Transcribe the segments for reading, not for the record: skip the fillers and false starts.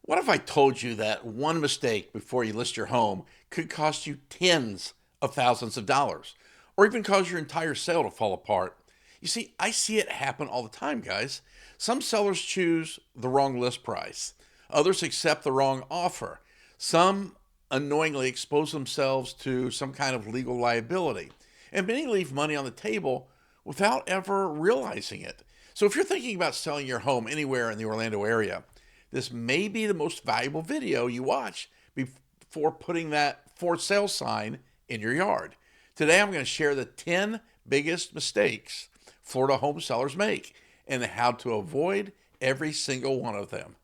What if I told you that one mistake before you list your home could cost you tens of thousands of dollars, or even cause your entire sale to fall apart? You see, I see it happen all the time, guys. Some sellers choose the wrong list price, others accept the wrong offer, some unknowingly expose themselves to some kind of legal liability, and many leave money on the table without ever realizing it. So if you're thinking about selling your home anywhere in the Orlando area, this may be the most valuable video you watch before putting that for sale sign in your yard. Today, I'm going to share the 10 biggest mistakes Florida home sellers make and how to avoid every single one of them.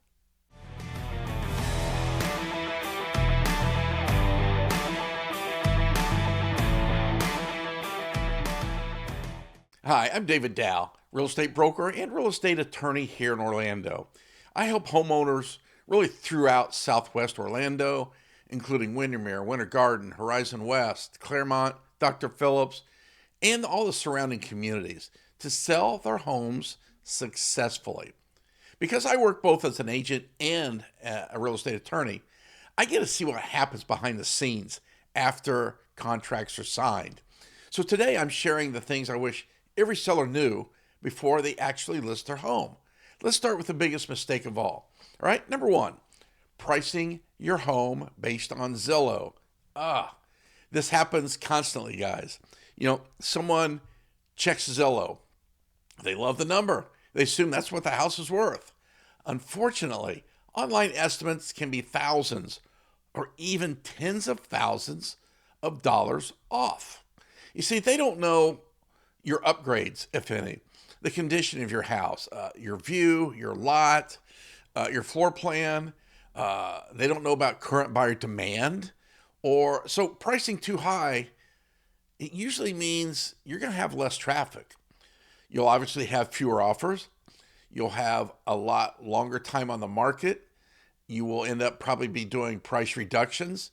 Hi, I'm David Dowell, real estate broker and real estate attorney here in Orlando. I help homeowners really throughout Southwest Orlando, including Windermere, Winter Garden, Horizon West, Claremont, Dr. Phillips, and all the surrounding communities to sell their homes successfully. Because I work both as an agent and a real estate attorney, I get to see what happens behind the scenes after contracts are signed. So today I'm sharing the things I wish every seller knew before they actually list their home. Let's start with the biggest mistake of all. All right, number one, pricing your home based on Zillow. This happens constantly, guys. Someone checks Zillow. They love the number. They assume that's what the house is worth. Unfortunately, online estimates can be thousands or even tens of thousands of dollars off. You see, they don't know your upgrades, if any, the condition of your house, your view, your lot, your floor plan. They don't know about current buyer demand. So pricing too high, it usually means you're going to have less traffic. You'll obviously have fewer offers. You'll have a lot longer time on the market. You will end up probably be doing price reductions.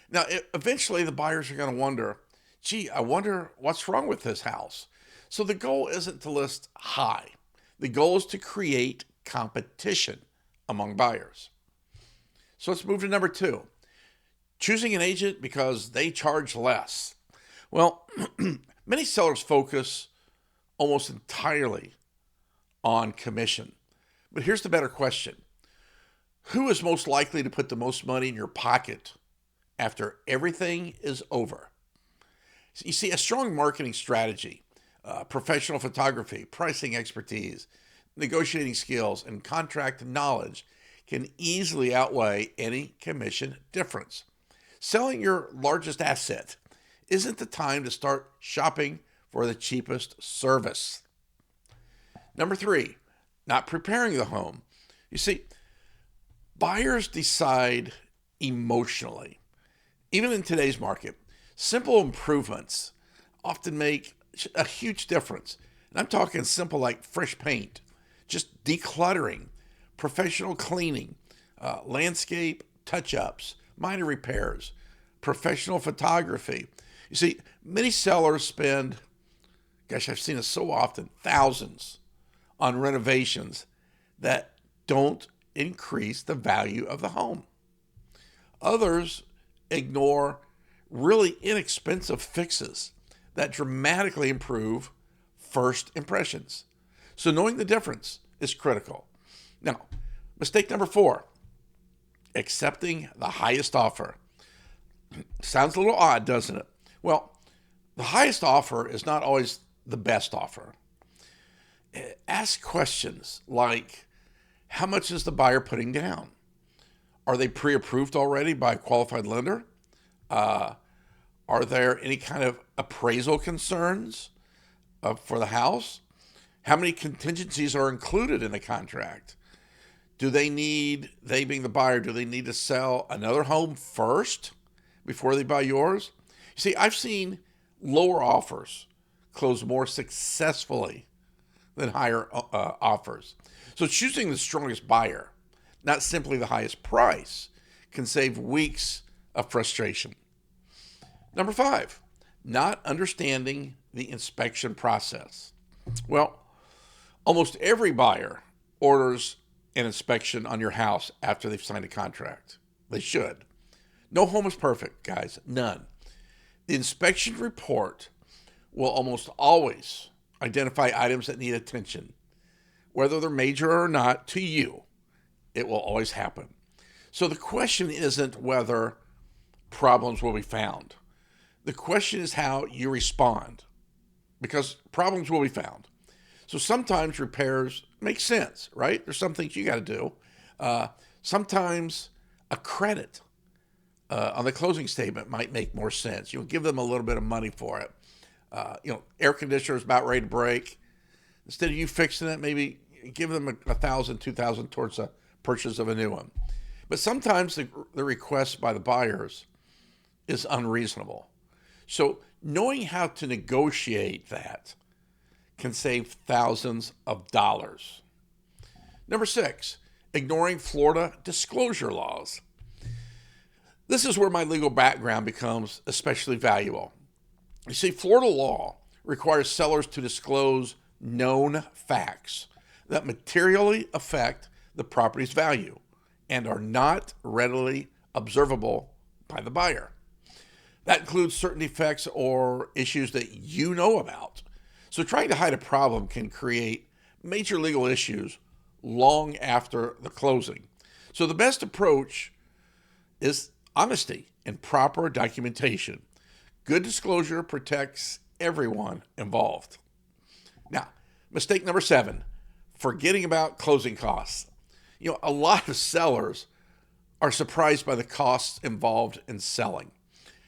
Now, eventually the buyers are going to wonder, gee, I wonder what's wrong with this house. So the goal isn't to list high. The goal is to create competition among buyers. So let's move to number two, choosing an agent because they charge less. Well, many sellers focus almost entirely on commission. But here's the better question. Who is most likely to put the most money in your pocket after everything is over? You see, a strong marketing strategy, professional photography, pricing expertise, negotiating skills, and contract knowledge can easily outweigh any commission difference. Selling your largest asset isn't the time to start shopping for the cheapest service. Number three, not preparing the home. You see, buyers decide emotionally. Even in today's market, simple improvements often make a huge difference. And I'm talking simple like fresh paint, just decluttering, professional cleaning, landscape touch-ups, minor repairs, professional photography. You see, many sellers spend, gosh, I've seen it so often, thousands on renovations that don't increase the value of the home. Others ignore really inexpensive fixes that dramatically improve first impressions. So knowing the difference is critical. Now, mistake number four, accepting the highest offer. Sounds a little odd, doesn't it? Well, the highest offer is not always the best offer. Ask questions like, how much is the buyer putting down? Are they pre-approved already by a qualified lender? Are there any kind of appraisal concerns for the house? How many contingencies are included in the contract? They being the buyer, do they need to sell another home first before they buy yours? You see, I've seen lower offers close more successfully than higher offers. So choosing the strongest buyer, not simply the highest price, can save weeks of frustration. Number five, not understanding the inspection process. Well, almost every buyer orders an inspection on your house after they've signed a contract. They should. No home is perfect, guys. None. The inspection report will almost always identify items that need attention. Whether they're major or not, to you, it will always happen. So the question isn't whether problems will be found. The question is how you respond, because problems will be found. So sometimes repairs make sense, right? There's some things you got to do. Sometimes a credit on the closing statement might make more sense. You'll give them a little bit of money for it. Air conditioner is about ready to break. Instead of you fixing it, maybe give them $1,000, $2,000 towards the purchase of a new one. But sometimes the request by the buyers is unreasonable. So knowing how to negotiate that can save thousands of dollars. Number 6, ignoring Florida disclosure laws. This is where my legal background becomes especially valuable. You see, Florida law requires sellers to disclose known facts that materially affect the property's value and are not readily observable by the buyer. That includes certain defects or issues that you know about. So trying to hide a problem can create major legal issues long after the closing. So the best approach is honesty and proper documentation. Good disclosure protects everyone involved. Now, mistake number 7, forgetting about closing costs. A lot of sellers are surprised by the costs involved in selling.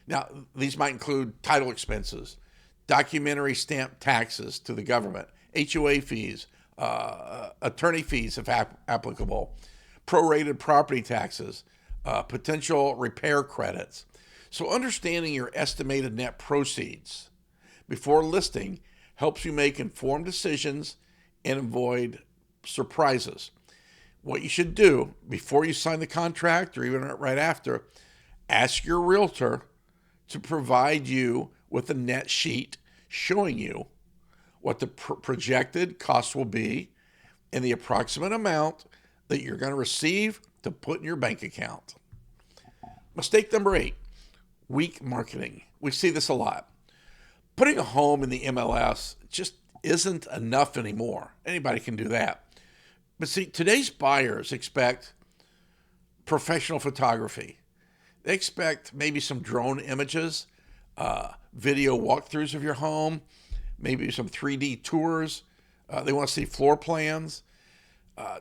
Now, these might include title expenses, documentary stamp taxes to the government, HOA fees, attorney fees if applicable, prorated property taxes, potential repair credits. So understanding your estimated net proceeds before listing helps you make informed decisions and avoid surprises. What you should do before you sign the contract or even right after, ask your realtor to provide you with a net sheet showing you what the projected cost will be and the approximate amount that you're going to receive to put in your bank account. Mistake number 8, weak marketing. We see this a lot. Putting a home in the MLS just isn't enough anymore. Anybody can do that. But see, today's buyers expect professional photography. They expect maybe some drone images, video walkthroughs of your home, maybe some 3D tours. They want to see floor plans,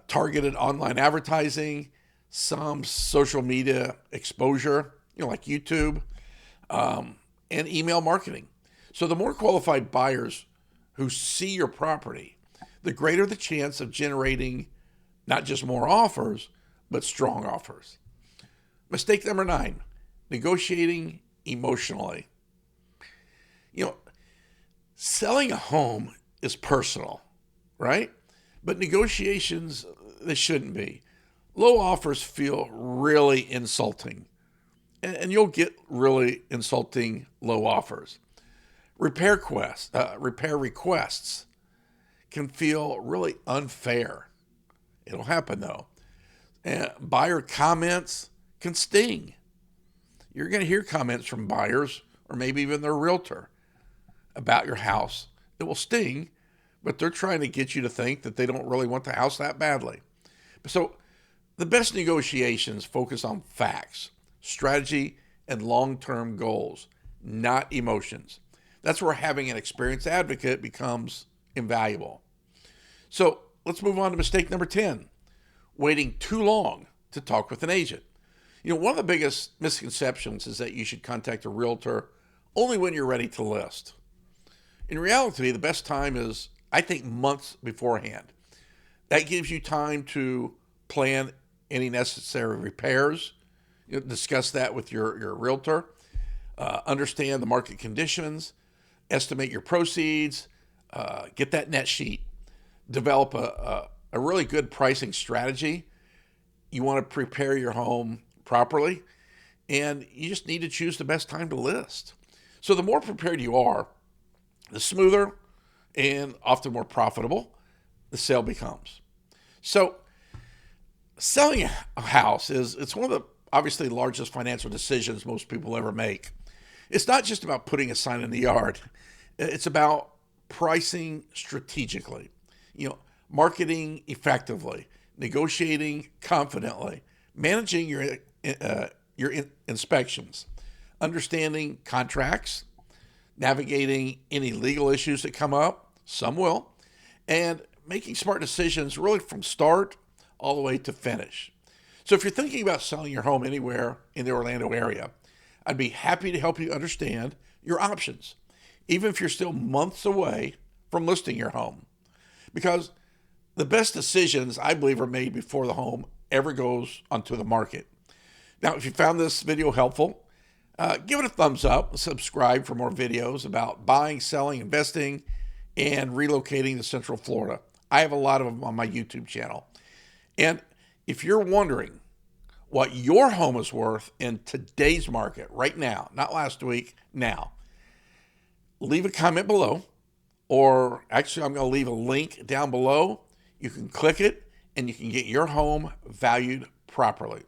targeted online advertising, some social media exposure, like YouTube, and email marketing. So the more qualified buyers who see your property, the greater the chance of generating not just more offers, but strong offers. Mistake number 9, negotiating emotionally. Selling a home is personal, right? But negotiations, they shouldn't be. Low offers feel really insulting, and you'll get really insulting low offers. Repair requests can feel really unfair. It'll happen though. And buyer comments can sting. You're going to hear comments from buyers or maybe even their realtor about your house. It will sting, but they're trying to get you to think that they don't really want the house that badly. So the best negotiations focus on facts, strategy, and long-term goals, not emotions. That's where having an experienced advocate becomes invaluable. So let's move on to mistake number 10, waiting too long to talk with an agent. One of the biggest misconceptions is that you should contact a realtor only when you're ready to list. In reality, the best time is, I think, months beforehand. That gives you time to plan any necessary repairs, discuss that with your realtor, understand the market conditions, estimate your proceeds, get that net sheet, develop a really good pricing strategy. You want to prepare your home properly, and you just need to choose the best time to list. So the more prepared you are, the smoother and often more profitable the sale becomes. So Selling a house it's one of the obviously largest financial decisions most people ever make. It's not just about putting a sign in the yard. It's about pricing strategically, marketing effectively, negotiating confidently, managing your inspections, understanding contracts, navigating any legal issues that come up, some will, and making smart decisions really from start all the way to finish. So if you're thinking about selling your home anywhere in the Orlando area, I'd be happy to help you understand your options, even if you're still months away from listing your home. Because the best decisions, I believe, are made before the home ever goes onto the market. Now, if you found this video helpful, give it a thumbs up, subscribe for more videos about buying, selling, investing, and relocating to Central Florida. I have a lot of them on my YouTube channel. And if you're wondering what your home is worth in today's market right now, not last week, now, leave a comment below, or actually I'm going to leave a link down below. You can click it and you can get your home valued properly.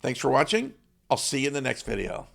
Thanks for watching. I'll see you in the next video.